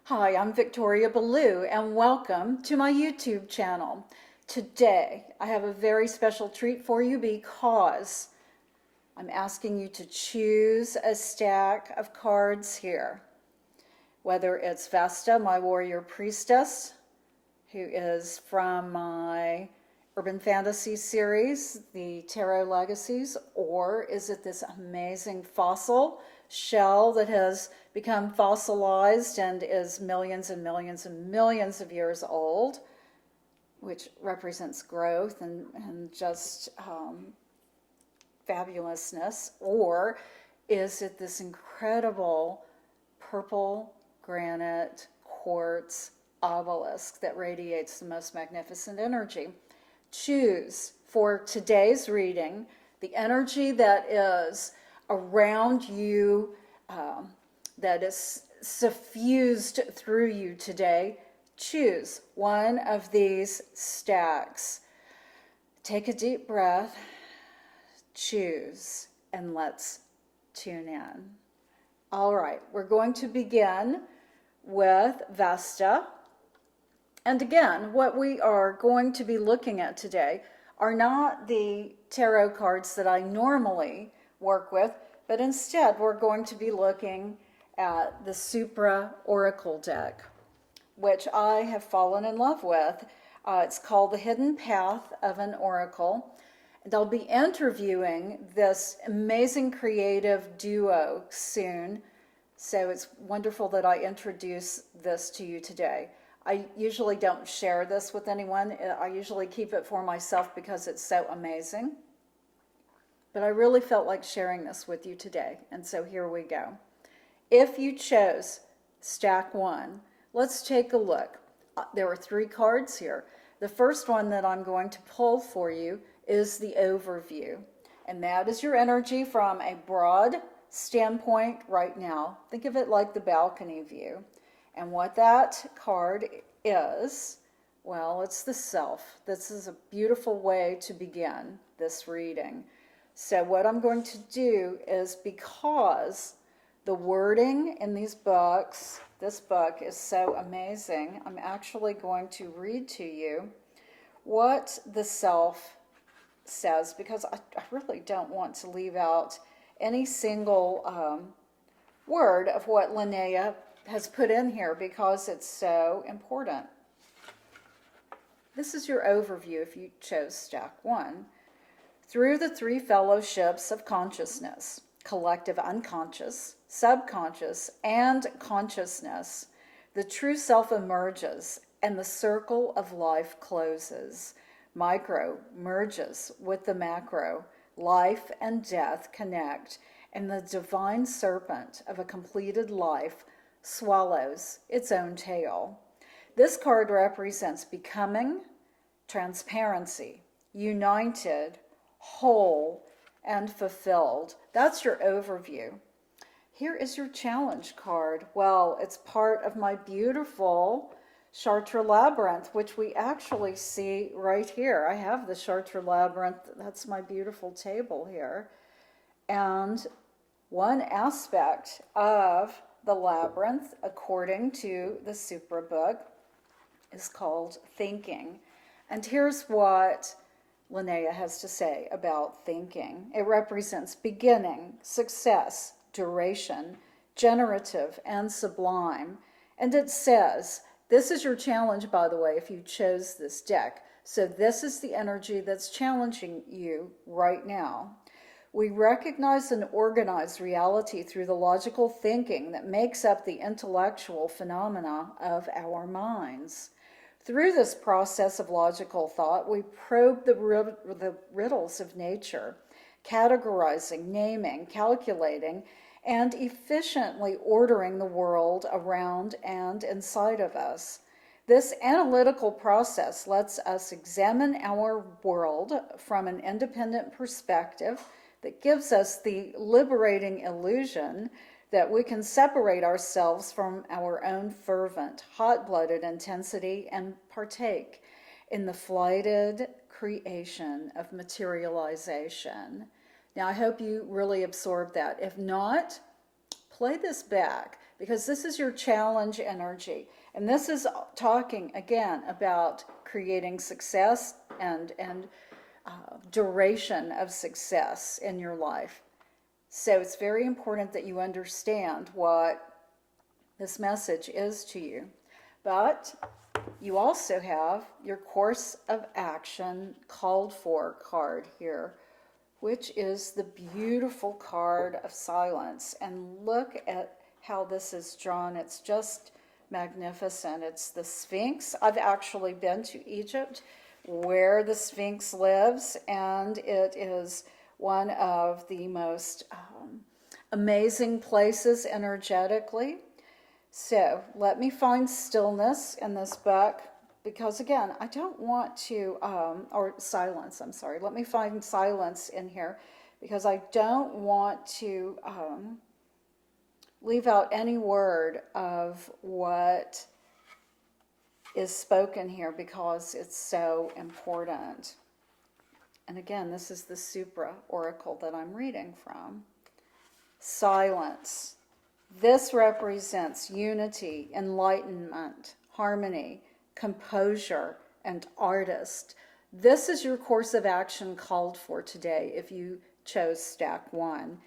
Hi, I'm Victoria Ballou, and welcome to my YouTube channel. Today, I have a very special treat for you because I'm asking you to choose a stack of cards here. Whether it's Vesta, my warrior priestess, who is from my urban fantasy series, the Tarot Legacies, or is it this amazing fossil shell that has become fossilized and is millions and millions and millions of years old, which represents growth and just fabulousness, or is it this incredible purple granite quartz obelisk that radiates the most magnificent energy? Choose for today's reading the energy that is around you, that is suffused through you today. Choose one of these stacks. Take a deep breath, choose, and let's tune in. All right, we're going to begin with Vesta. And again, what we are going to be looking at today are not the tarot cards that I normally work with, but instead we're going to be looking at the Supra Oracle deck, which I have fallen in love with. It's called The Hidden Path of an Oracle. And I'll be interviewing this amazing creative duo soon. So it's wonderful that I introduce this to you today. I usually don't share this with anyone. I usually keep it for myself because it's so amazing. But I really felt like sharing this with you today. And so here we go. If you chose stack one, let's take a look. There are three cards here. The first one that I'm going to pull for you is the overview. And that is your energy from a broad standpoint right now. Think of it like the balcony view. And what that card is, well, it's the self. This is a beautiful way to begin this reading. So what I'm going to do is, because the wording in these books, this book is so amazing, I'm actually going to read to you what the self says, because I really don't want to leave out any single word of what Linnea has put in here because it's so important. This is your overview if you chose stack one. Through the three fellowships of consciousness, collective unconscious, subconscious, and consciousness, the true self emerges and the circle of life closes. Micro merges with the macro. Life and death connect, and the divine serpent of a completed life swallows its own tail. This card represents becoming, transparency, united, whole, and fulfilled. That's your overview. Here is your challenge card. Well, it's part of my beautiful Chartres Labyrinth, which we actually see right here. I have the Chartres Labyrinth. That's my beautiful table here. And one aspect of the labyrinth, according to the Supra book, is called thinking. And here's what Linnea has to say about thinking. It represents beginning, success, duration, generative, and sublime. And it says, this is your challenge, by the way, if you chose this deck. So this is the energy that's challenging you right now. We recognize and organize reality through the logical thinking that makes up the intellectual phenomena of our minds. Through this process of logical thought, we probe the riddles of nature, categorizing, naming, calculating, and efficiently ordering the world around and inside of us. This analytical process lets us examine our world from an independent perspective that gives us the liberating illusion that we can separate ourselves from our own fervent, hot-blooded intensity and partake in the flighted creation of materialization. Now, I hope you really absorb that. If not, play this back, because this is your challenge energy. And this is talking again about creating success and duration of success in your life. So it's very important that you understand what this message is to you. But you also have your course of action called for card here, which is the beautiful card of silence. And look at how this is drawn. It's just magnificent. It's the Sphinx. I've actually been to Egypt where the Sphinx lives, and it is one of the most amazing places energetically. So let me find stillness in this book, because again, I don't want to, or silence, I'm sorry. Let me find silence in here, because I don't want to leave out any word of what is spoken here, because it's so important. And again, this is the Supra Oracle that I'm reading from. Silence. This represents unity, enlightenment, harmony, composure, and artist. This is your course of action called for today if you chose stack 1.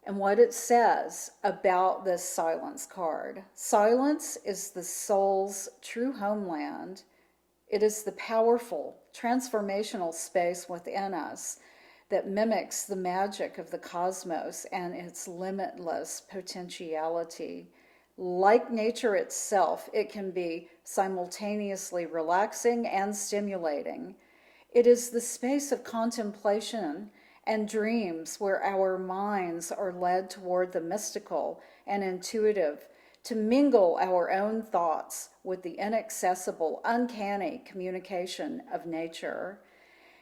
And what it says about this silence card. Silence is the soul's true homeland. It is the powerful, transformational space within us that mimics the magic of the cosmos and its limitless potentiality. Like nature itself, it can be simultaneously relaxing and stimulating. It is the space of contemplation and dreams where our minds are led toward the mystical and intuitive, to mingle our own thoughts with the inaccessible, uncanny communication of nature.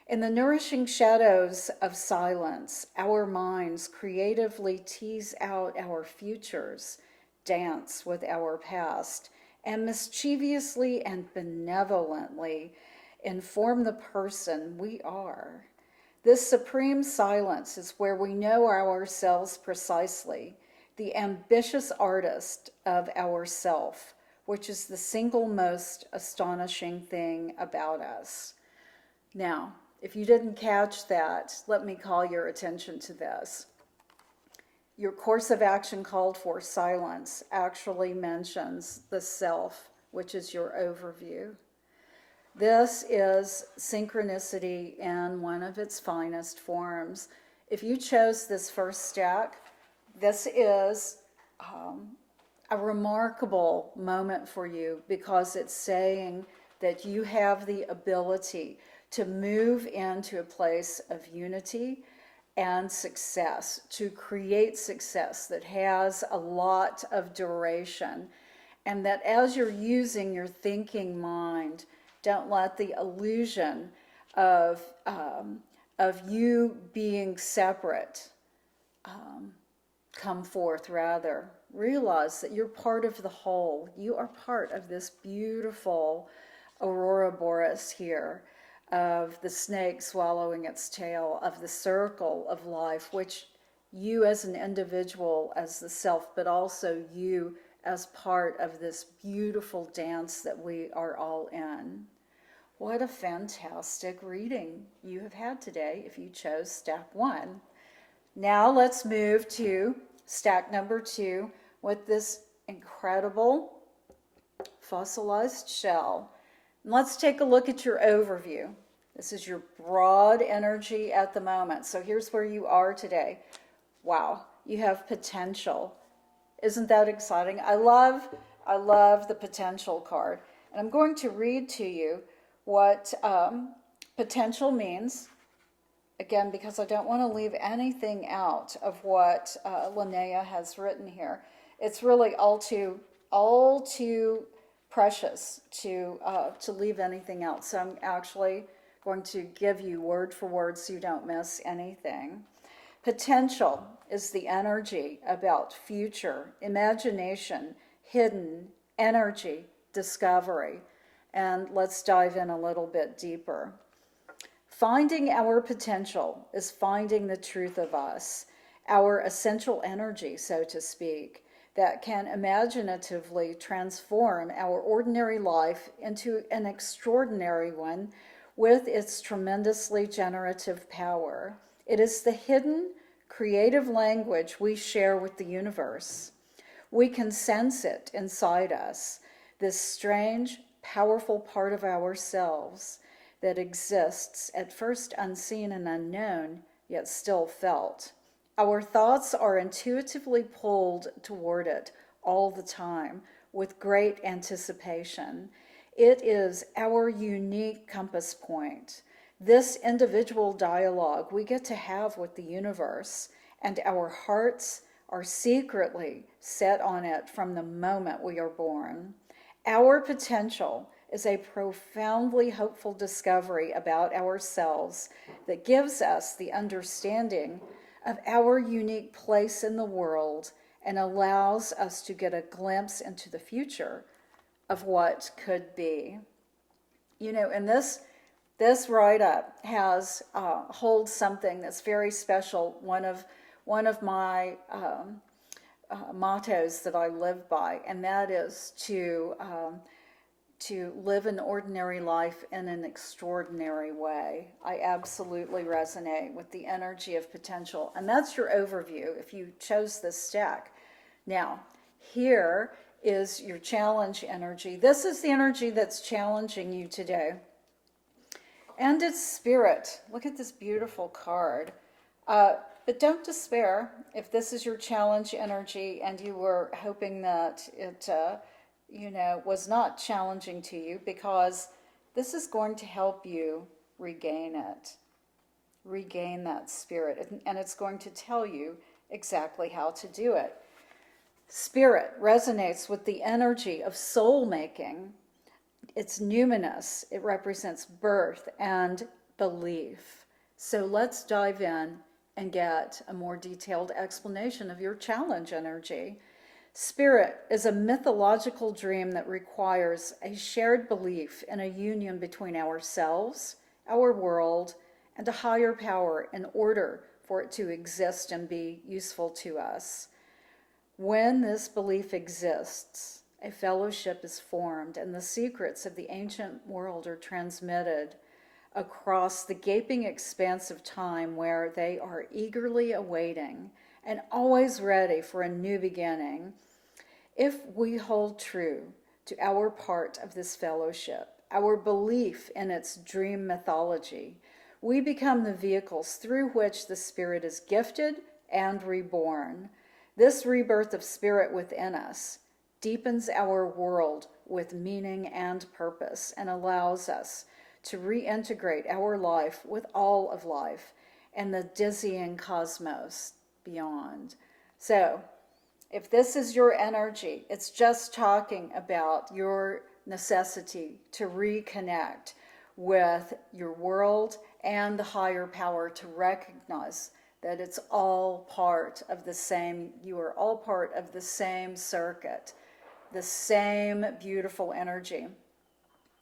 In the nourishing shadows of silence, our minds creatively tease out our futures, dance with our past, and mischievously and benevolently inform the person we are. This supreme silence is where we know ourselves precisely, the ambitious artist of ourself, which is the single most astonishing thing about us. Now, if you didn't catch that, let me call your attention to this. Your course of action called for silence actually mentions the self, which is your overview. This is synchronicity in one of its finest forms. If you chose this first stack, this is a remarkable moment for you, because it's saying that you have the ability to move into a place of unity and success, to create success that has a lot of duration, and that as you're using your thinking mind, don't let the illusion of you being separate come forth. Rather, realize that you're part of the whole. You are part of this beautiful aurora boreas here, of the snake swallowing its tail, of the circle of life, which you as an individual, as the self, but also you as part of this beautiful dance that we are all in. What a fantastic reading you have had today if you chose stack 1. Now let's move to stack number 2 with this incredible fossilized shell. And let's take a look at your overview. This is your broad energy at the moment. So here's where you are today. Wow, you have potential. Isn't that exciting? I love the potential card. And I'm going to read to you what potential means, again, because I don't want to leave anything out of what Linnea has written here. It's really all too precious to leave anything out. So I'm actually going to give you word for word so you don't miss anything. Potential is the energy about future, imagination, hidden energy, discovery. And let's dive in a little bit deeper. Finding our potential is finding the truth of us, our essential energy, so to speak. that can imaginatively transform our ordinary life into an extraordinary one with its tremendously generative power. It is the hidden, creative language we share with the universe. We can sense it inside us, this strange, powerful part of ourselves that exists, at first unseen and unknown, yet still felt. Our thoughts are intuitively pulled toward it all the time with great anticipation. It is our unique compass point, this individual dialogue we get to have with the universe, and our hearts are secretly set on it from the moment we are born. Our potential is a profoundly hopeful discovery about ourselves that gives us the understanding of our unique place in the world and allows us to get a glimpse into the future of what could be. And this write-up holds something that's very special. One of my mottos that I live by, and that is to live an ordinary life in an extraordinary way. I absolutely resonate with the energy of potential, and that's your overview if you chose this stack. Now, here is your challenge energy. This is the energy that's challenging you today. And it's spirit. Look at this beautiful card. But don't despair if this is your challenge energy and you were hoping that it was not challenging to you, because this is going to help you regain that spirit, and it's going to tell you exactly how to do it. Spirit resonates with the energy of soul making. It's numinous. It represents birth and belief. So let's dive in and get a more detailed explanation of your challenge energy. Spirit is a mythological dream that requires a shared belief in a union between ourselves, our world, and a higher power in order for it to exist and be useful to us. When this belief exists, a fellowship is formed, and the secrets of the ancient world are transmitted across the gaping expanse of time, where they are eagerly awaiting and always ready for a new beginning. If we hold true to our part of this fellowship, our belief in its dream mythology, we become the vehicles through which the spirit is gifted and reborn. This rebirth of spirit within us deepens our world with meaning and purpose and allows us to reintegrate our life with all of life and the dizzying cosmos beyond. So, if this is your energy, it's just talking about your necessity to reconnect with your world and the higher power, to recognize that it's all part of the same, you are all part of the same circuit, the same beautiful energy.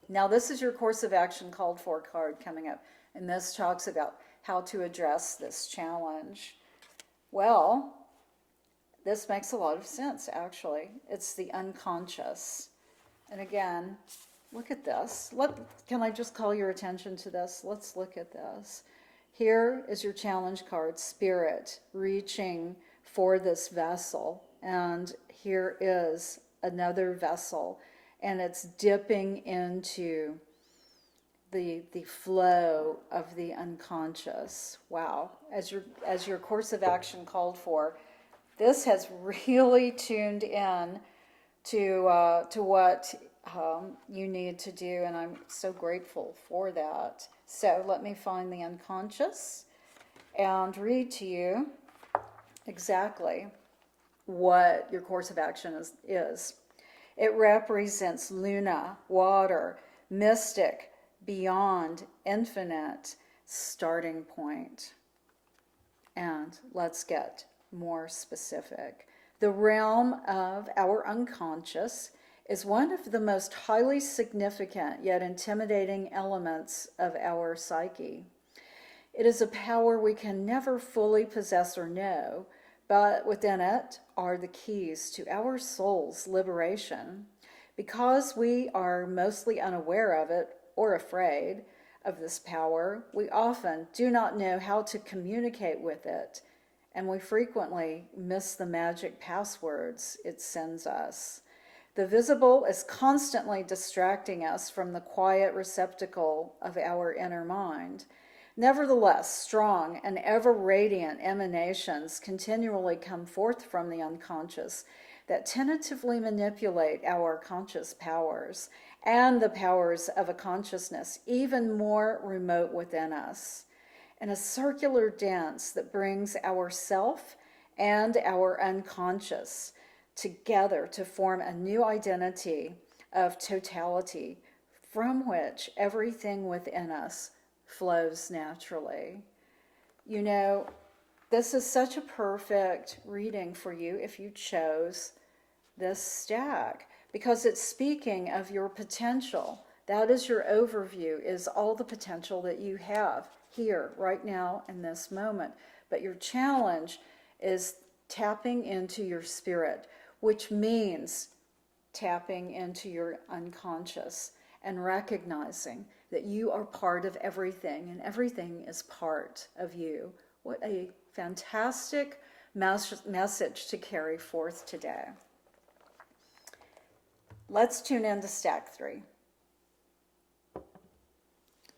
Now, this is your course of action called for card coming up, and this talks about how to address this challenge. Well, this makes a lot of sense, actually. It's the unconscious. And again, look at this. Can I just call your attention to this? Let's look at this. Here is your challenge card, Spirit, reaching for this vessel. And here is another vessel, and it's dipping into the flow of the unconscious. Wow. As your course of action called for, this has really tuned in to what you need to do, and I'm so grateful for that. So let me find the unconscious and read to you exactly what your course of action is. It represents Luna, water, mystic, beyond, infinite, starting point. And let's get more specific. The realm of our unconscious is one of the most highly significant yet intimidating elements of our psyche. It is a power we can never fully possess or know, but within it are the keys to our soul's liberation. Because we are mostly unaware of it or afraid of this power, we often do not know how to communicate with it, and we frequently miss the magic passwords it sends us. The visible is constantly distracting us from the quiet receptacle of our inner mind. Nevertheless, strong and ever radiant emanations continually come forth from the unconscious that tentatively manipulate our conscious powers and the powers of a consciousness even more remote within us, in a circular dance that brings our self and our unconscious together to form a new identity of totality from which everything within us flows naturally. You know, this is such a perfect reading for you if you chose this stack, because it's speaking of your potential. That is your overview, is all the potential that you have here, right now, in this moment. But your challenge is tapping into your spirit, which means tapping into your unconscious and recognizing that you are part of everything and everything is part of you. What a fantastic message to carry forth today. Let's tune into stack 3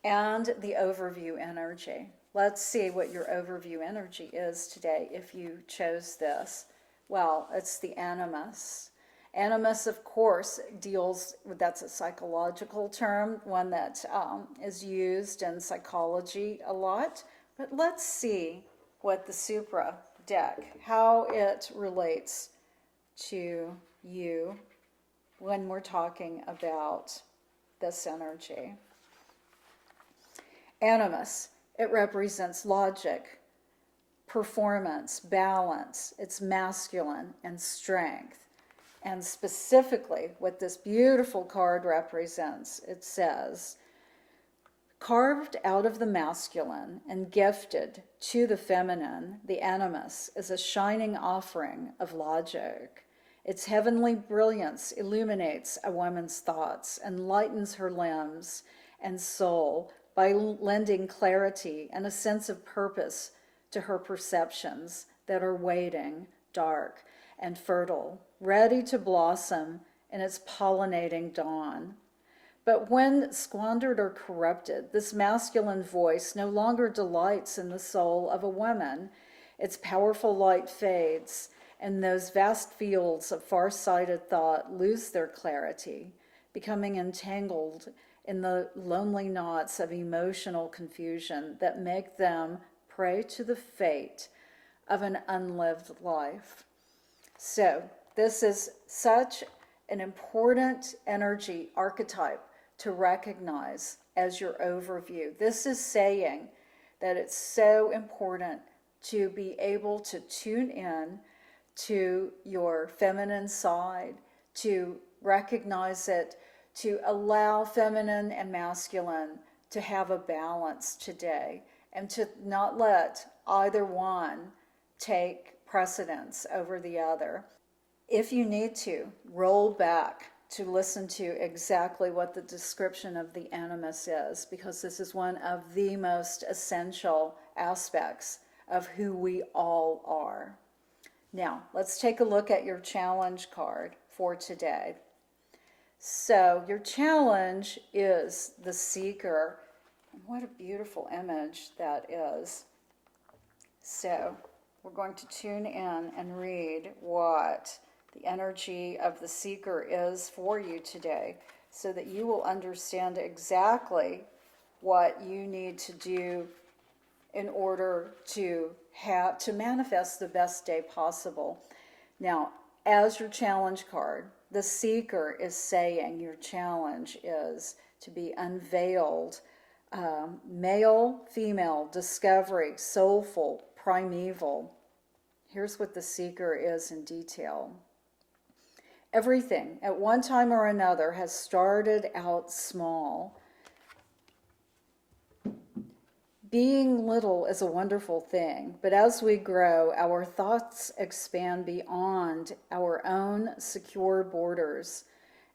and the overview energy. Let's see what your overview energy is today if you chose this. Well, it's the animus. Animus, of course, deals with, that's a psychological term, one that is used in psychology a lot. But let's see what the Supra deck, how it relates to you when we're talking about this energy. Animus, it represents logic, performance, balance. It's masculine and strength. And specifically, what this beautiful card represents, it says, carved out of the masculine and gifted to the feminine, the animus is a shining offering of logic. Its heavenly brilliance illuminates a woman's thoughts and lightens her limbs and soul by lending clarity and a sense of purpose to her perceptions that are waiting, dark, and fertile, ready to blossom in its pollinating dawn. But when squandered or corrupted, this masculine voice no longer delights in the soul of a woman. Its powerful light fades, and those vast fields of far-sighted thought lose their clarity, becoming entangled in the lonely knots of emotional confusion that make them prey to the fate of an unlived life. So this is such an important energy archetype to recognize as your overview. This is saying that it's so important to be able to tune in to your feminine side, to recognize it, to allow feminine and masculine to have a balance today, and to not let either one take precedence over the other. If you need to, roll back to listen to exactly what the description of the animus is, because this is one of the most essential aspects of who we all are. Now, let's take a look at your challenge card for today. So, your challenge is the Seeker. And what a beautiful image that is. So, we're going to tune in and read what the energy of the Seeker is for you today, so that you will understand exactly what you need to do in order to manifest the best day possible. Now, as your challenge card, the Seeker is saying your challenge is to be unveiled, male, female, discovery, soulful, primeval. Here's what the Seeker is in detail. Everything, at one time or another, has started out small, Being little is a wonderful thing, but as we grow, our thoughts expand beyond our own secure borders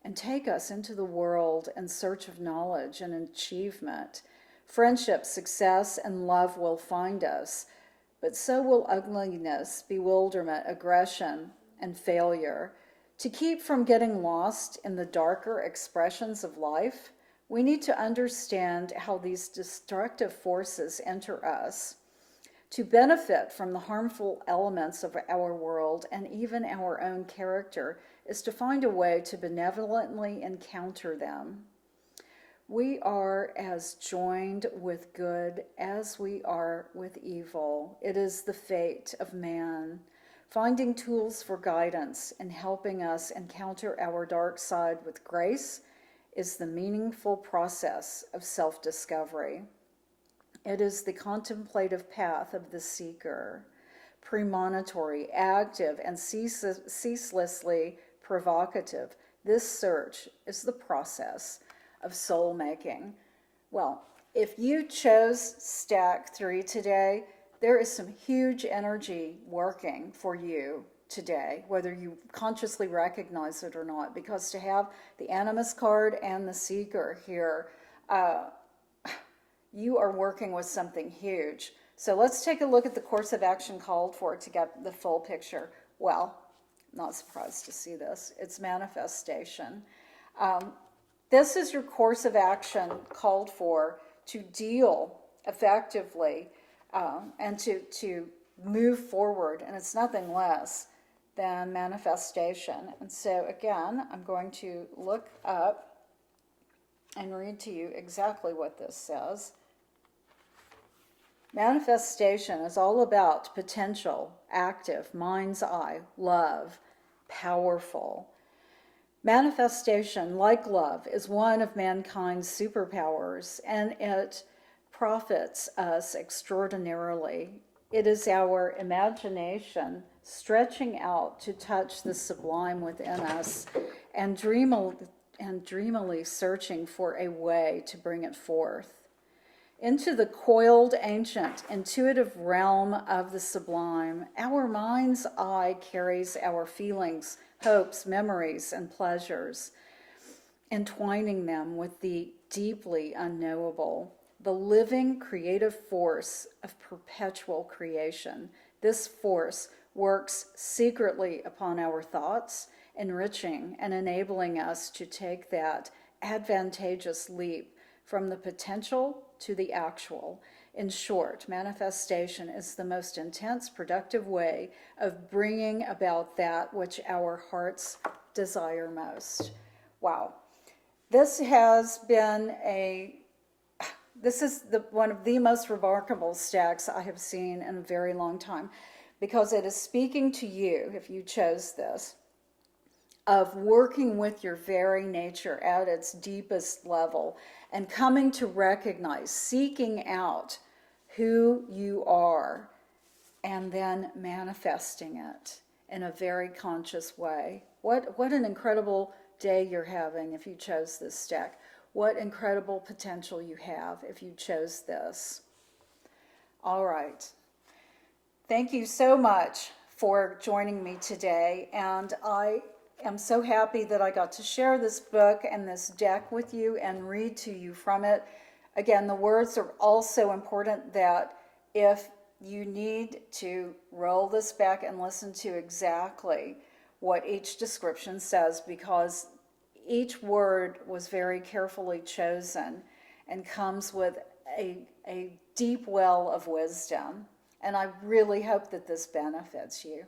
and take us into the world in search of knowledge and achievement. Friendship, success, and love will find us, but so will ugliness, bewilderment, aggression, and failure. To keep from getting lost in the darker expressions of life, we need to understand how these destructive forces enter us. To benefit from the harmful elements of our world and even our own character is to find a way to benevolently encounter them. We are as joined with good as we are with evil. It is the fate of man. Finding tools for guidance and helping us encounter our dark side with grace is the meaningful process of self-discovery. It is the contemplative path of the seeker, premonitory, active, and ceaselessly provocative. This search is the process of soul making. Well, if you chose stack 3 today, there is some huge energy working for you today, whether you consciously recognize it or not, because to have the Animus card and the Seeker here, you are working with something huge. So let's take a look at the course of action called for to get the full picture. Well, not surprised to see this. It's manifestation. This is your course of action called for to deal effectively and to move forward, and it's nothing less than manifestation. And so again, I'm going to look up and read to you exactly what this says. Manifestation is all about potential, active, mind's eye, love, powerful. Manifestation, like love, is one of mankind's superpowers, and it profits us extraordinarily. It is our imagination stretching out to touch the sublime within us and dreamily searching for a way to bring it forth. Into the coiled, ancient, intuitive realm of the sublime, our mind's eye carries our feelings, hopes, memories, and pleasures, entwining them with the deeply unknowable, the living creative force of perpetual creation. This force works secretly upon our thoughts, enriching and enabling us to take that advantageous leap from the potential to the actual. In short, manifestation is the most intense, productive way of bringing about that which our hearts desire most. Wow. This has been one of the most remarkable stacks I have seen in a very long time, because it is speaking to you, if you chose this, of working with your very nature at its deepest level and coming to recognize, seeking out who you are, and then manifesting it in a very conscious way. What an incredible day you're having if you chose this stack. What incredible potential you have if you chose this. All right. Thank you so much for joining me today, and I am so happy that I got to share this book and this deck with you and read to you from it. Again, the words are also important, that if you need to roll this back and listen to exactly what each description says, because each word was very carefully chosen and comes with a deep well of wisdom. And I really hope that this benefits you.